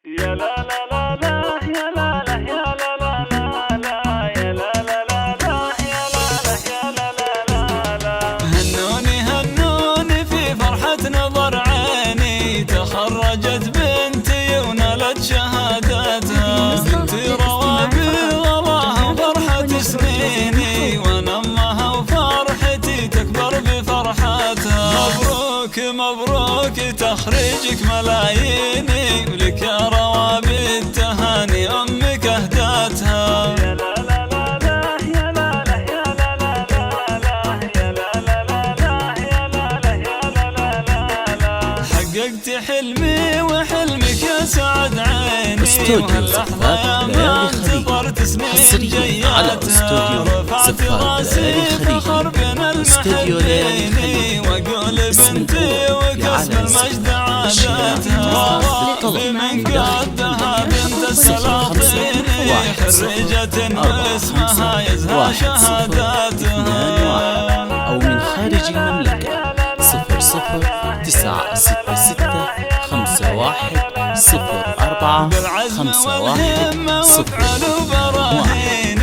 يا لا لا لا لا يا لا لا يا لا لا لا لا يا لا لا لا لا يا لا لا يا لا لا لا لا. هنوني هنوني في فرحة نظر عيني، تخرجت بنتي ونالت شهادتها، بنتي روابي غلاها وفرحة سنيني، وانا امها وفرحتي تكبر بفرحتها. مبروك مبروك تخريجك ملاييني، ولك يا روابي التهاني امك اهدتها. يا لا لا لا لا يا لا لا يا لا لا لا يا لا لا لا لا يا لا لا يا لا لا لا. حققت حلمي وحلمك يا سعد عيني، استوديو صفات ليالي خليج حصريا على استوديو صفات ليالي خليج. استوديو ليالي خليج واقول اسم بنتي وكسب المجد عادتها، بمن قدها بنت السلاطين، خريجة واسمها يزهى شهاداتها. أو من خارج المملكة 006161045101.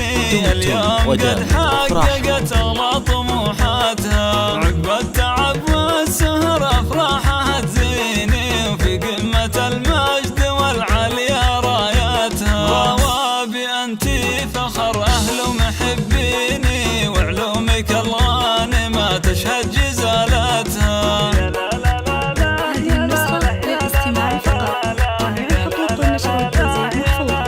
اليوم قد حققت أغلى طموحاتها، عقب التعب والسهر أفراحها تزيني، وفي قمة المجد والعليا راياتها. روابي أنتي فخر أهل محبيني، وعلومك الغانمة تشهد جزالاتها. هذه النسخة للاستماع فقط، جميع حقوق النشر والتوزيع محفوظة.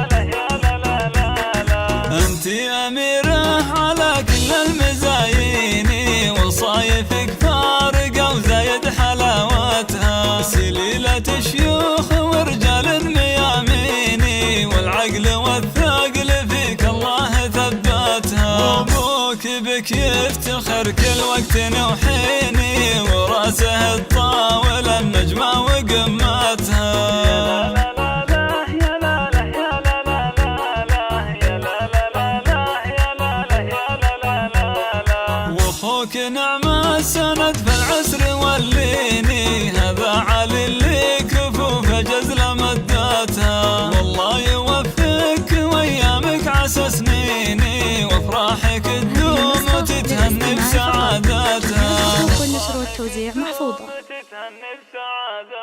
أنتي أميرة على كل المزايين، وصايفك فارقة وزايد حلاوتها، سليلة شيوخ ورجال مياميني، والعقل والثقل فيك الله ثبتها. أبوك بك يفتخر كل وقت وحيني، وراسه الطاول النجمة وقمتها. واخوك نعمة سند في العسر والليني، هذا علي اللي كفوف جزل مدتها. والله يوفقك وايامك عسى سنيني، وافراحك تدوم وتتهني بسعادتها. حقوق النشر والتوزيع محفوظة. تتهني بسعادتها.